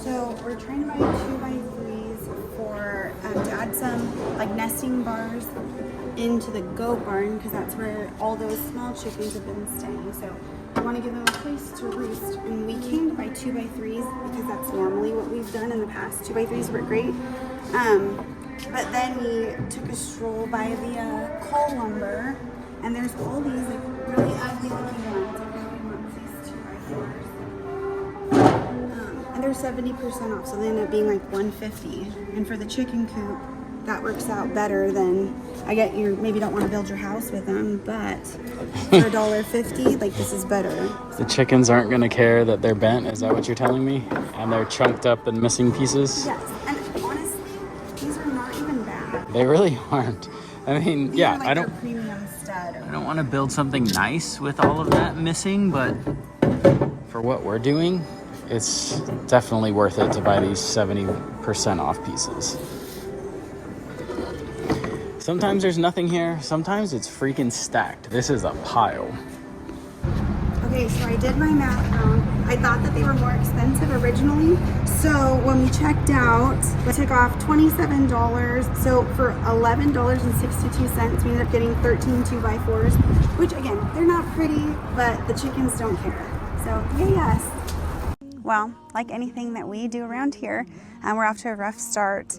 So we're trying to buy 2x3s for to add some like nesting bars into the goat barn because that's where all those small chickens have been staying. So we want to give them a place to roost, and we came to buy 2x3s because that's normally what we've done in the past. 2x3s were great, but then we took a stroll by the Cull lumber, and there's all these like really ugly looking ones. I really want these 2x4s. And they're 70% off, so they end up being like $150. And for the chicken coop, that works out better than, I get you maybe don't want to build your house with them, but for $1.50, like this is better. The chickens aren't going to care that they're bent, is that what you're telling me? And they're chunked up and missing pieces? Yes, and honestly, these are not even bad. They really aren't. I mean, These yeah, are like I their premium stud. don't want to build something nice with all of that missing, but for what we're doing, it's definitely worth it to buy these 70% off pieces. Sometimes there's nothing here. Sometimes it's freaking stacked. This is a pile. Okay, so I did my math wrong. I thought that they were more expensive originally. So when we checked out, we took off $27. So for $11.62, we ended up getting 13 2x4s, which again, they're not pretty, but the chickens don't care. So yay us. Well, like anything that we do around here, we're off to a rough start.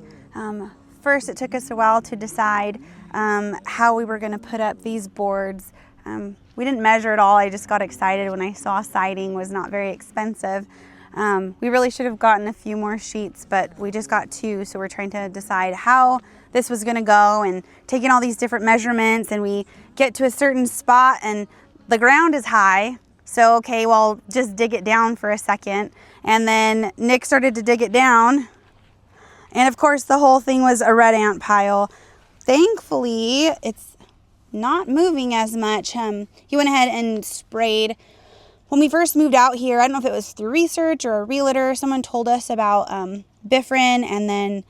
First, it took us a while to decide how we were going to put up these boards. We didn't measure it all. I just got excited when I saw siding was not very expensive. We really should have gotten a few more sheets, but we just got 2, so we're trying to decide how this was going to go and taking all these different measurements, and we get to a certain spot and the ground is high. So, okay, well, just dig it down for a second. And then Nick started to dig it down. And of course, the whole thing was a red ant pile. Thankfully, it's not moving as much. He went ahead and sprayed. When we first moved out here, I don't know if it was through research or a realtor, someone told us about Bifrin and then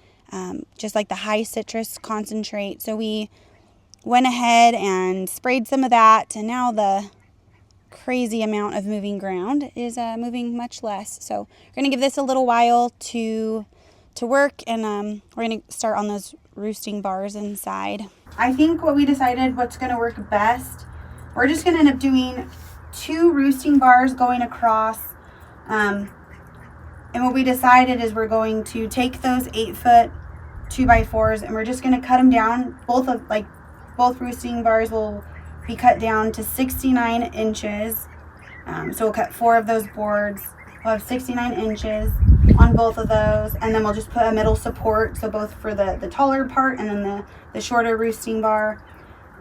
just like the high citrus concentrate. So we went ahead and sprayed some of that, and now the crazy amount of moving ground is moving much less. So we're going to give this a little while to work, and we're going to start on those roosting bars inside. I think what we decided what's going to work best, we're just going to end up doing 2 roosting bars going across, and what we decided is we're going to take those 8-foot 2x4s and we're just going to cut them down. Both roosting bars will be cut down to 69 inches. So we'll cut 4 of those boards. We'll have 69 inches on both of those, and then we'll just put a middle support, so both for the taller part and then the shorter roosting bar,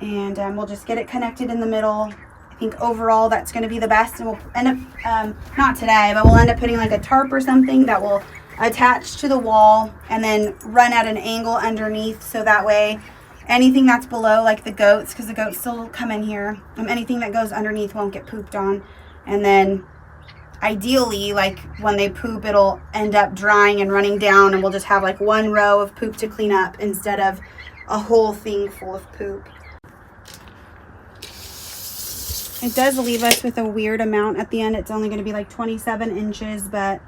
and we'll just get it connected in the middle. I think overall that's going to be the best, and we'll end up, not today, but we'll end up putting like a tarp or something that will attach to the wall and then run at an angle underneath, so that way anything that's below, like the goats, because the goats still come in here, anything that goes underneath won't get pooped on. And then ideally, like when they poop, it'll end up drying and running down, and we'll just have like 1 row of poop to clean up instead of a whole thing full of poop. It does leave us with a weird amount at the end. It's only going to be like 27 inches, but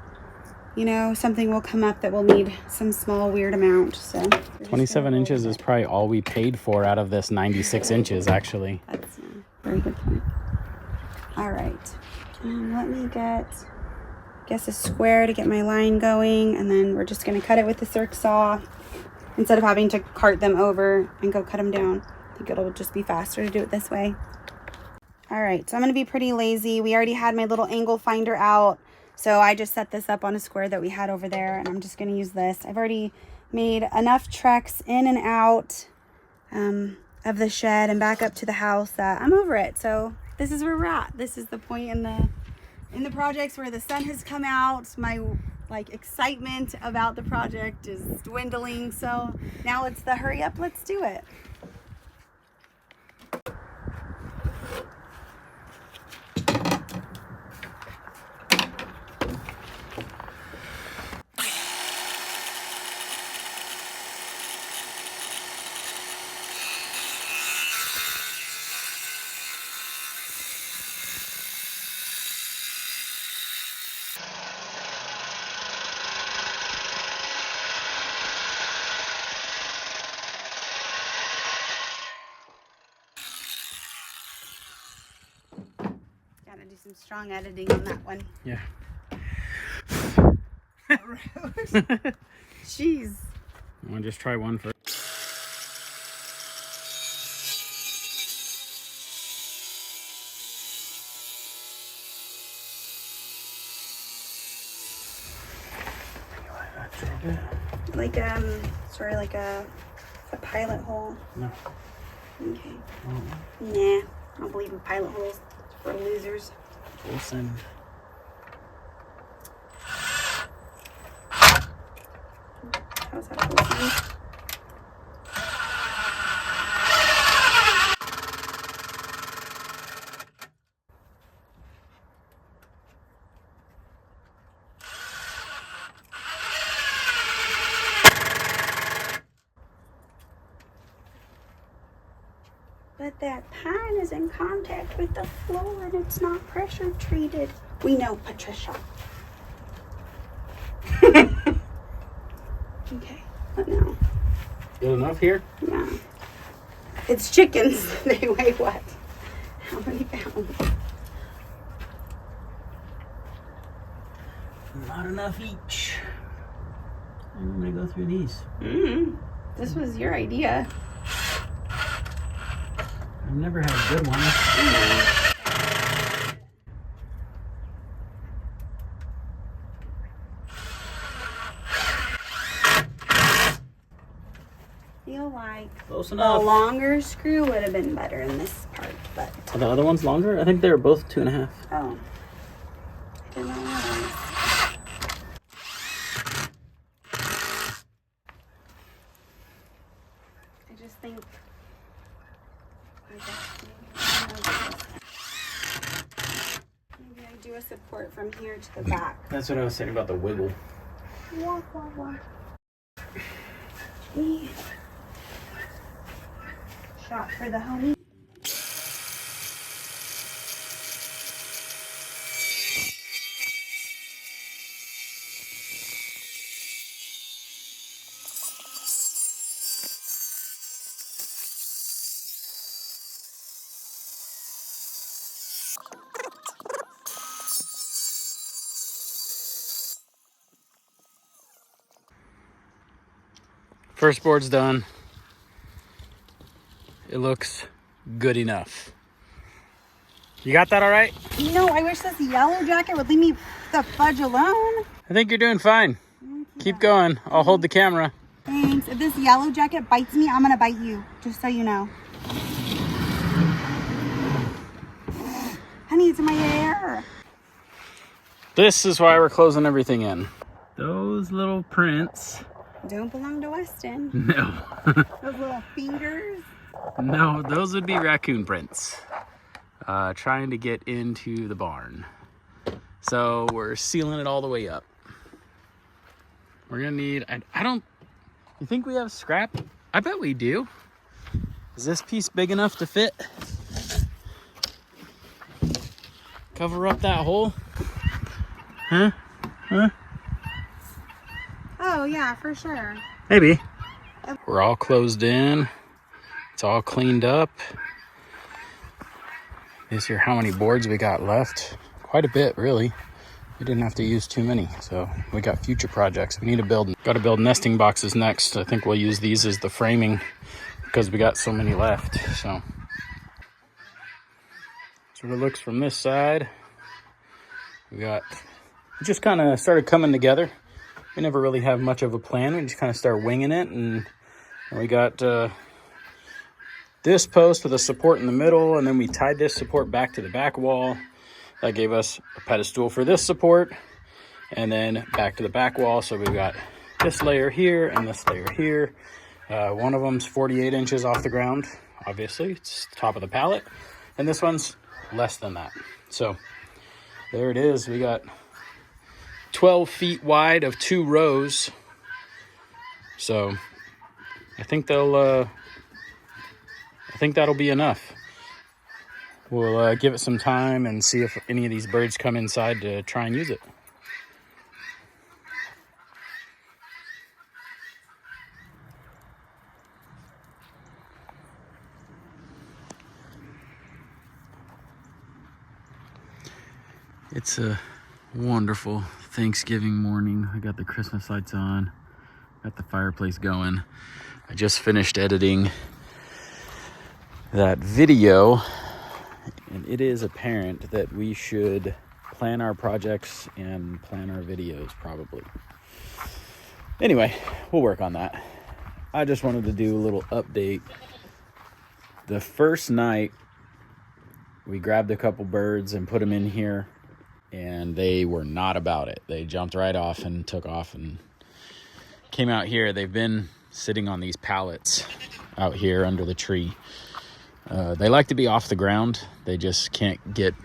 you know, something will come up that will need some small weird amount. So 27 inches is probably all we paid for out of this 96 inches, actually. That's a very good point. All right. Let me get, a square to get my line going, and then we're just going to cut it with the circ saw instead of having to cart them over and go cut them down. I think it'll just be faster to do it this way. All right, so I'm going to be pretty lazy. We already had my little angle finder out, so I just set this up on a square that we had over there, and I'm just going to use this. I've already made enough treks in and out of the shed and back up to the house that I'm over it. So this is where we're at. This is the point in the projects where the sun has come out. My excitement about the project is dwindling. So now it's the hurry up, let's do it. some strong editing on that one. Yeah. Jeez. I want to just try one first. Like sort of like a pilot hole. No. Okay. Oh. Nah, I don't believe in pilot holes. It's for losers. Full send. How's that full send? But that pine is in contact with the floor and it's not pressure treated. We know, Patricia. Okay, what now? Good enough here? Yeah. It's chickens. They weigh what? How many pounds? Not enough each. I'm gonna go through these. This was your idea. I've never had a good one. Feel like Close the enough. longer screw would have been better in this part, but Are the other ones longer? I think they were both 2.5. oh, I didn't realize. I just think maybe I do a support from here to the back. That's what I was saying about the wiggle. Wah, wah, wah. Yeah. Shot for the homie. First board's done. It looks good enough. You got that all right? No, I wish this yellow jacket would leave me the fudge alone. I think you're doing fine. Keep going. I'll hold the camera. Thanks. If this yellow jacket bites me, I'm gonna bite you, just so you know. Honey, it's in my hair. This is why we're closing everything in. Those little prints. Don't belong to Weston. No. Those little fingers. No, those would be raccoon prints. Trying to get into the barn. So we're sealing it all the way up. We're gonna need, I don't, you think we have scrap? I bet we do. Is this piece big enough to fit? Cover up that hole? Huh? Huh? Oh yeah, for sure. Maybe. We're all closed in. It's all cleaned up. This here, how many boards we got left? Quite a bit, really. We didn't have to use too many, so we got future projects. We need to build, got to build nesting boxes next. I think we'll use these as the framing because we got so many left. So that's what it looks from this side. We just kind of started coming together. We never really have much of a plan. We just kind of start winging it, and we got this post with a support in the middle, and then we tied this support back to the back wall. That gave us a pedestal for this support, and then back to the back wall. So we've got this layer here and this layer here. One of them's 48 inches off the ground. Obviously, it's top of the pallet, and this one's less than that. So there it is. We got 12 feet wide of 2 rows. So I think that'll be enough. We'll give it some time and see if any of these birds come inside to try and use it. It's a wonderful Thanksgiving morning. I got the Christmas lights on, got the fireplace going. I just finished editing that video, and it is apparent that we should plan our projects and plan our videos probably. Anyway, we'll work on that. I just wanted to do a little update. The first night, we grabbed a couple birds and put them in here, and they were not about it. They jumped right off and took off and came out here. They've been sitting on these pallets out here under the tree. They like to be off the ground. They just can't get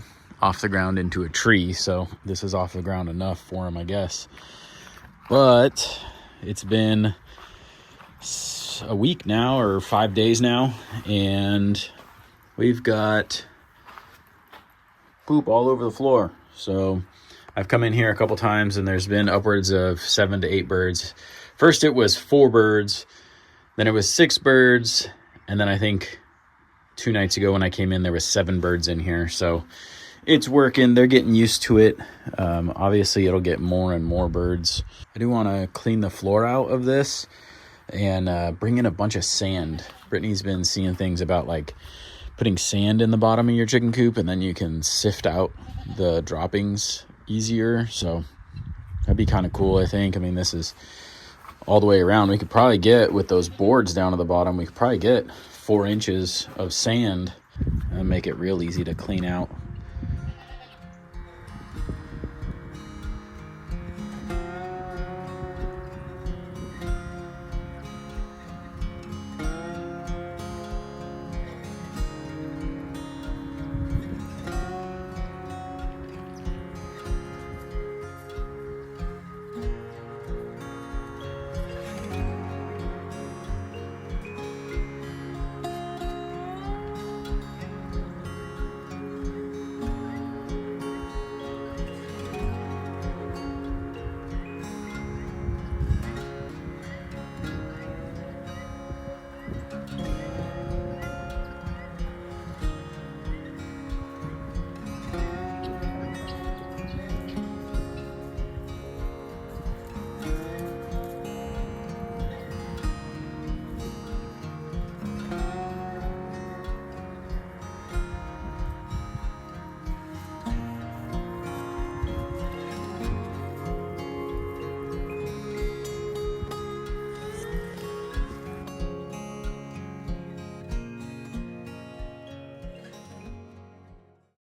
off the ground into a tree, so this is off the ground enough for them, I guess. But it's been a week now, or 5 days now, and we've got poop all over the floor. So I've come in here a couple times, and there's been upwards of 7 to 8 birds. First it was 4 birds, then it was 6 birds, and then I think 2 nights ago when I came in, there was 7 birds in here. So it's working. They're getting used to it. Obviously it'll get more and more birds. I do want to clean the floor out of this and bring in a bunch of sand. Brittany's been seeing things about like putting sand in the bottom of your chicken coop, and then you can sift out the droppings easier. So that'd be kind of cool, I think. I mean, this is all the way around. We could probably get, with those boards down at the bottom, we could probably get 4 inches of sand and make it real easy to clean out.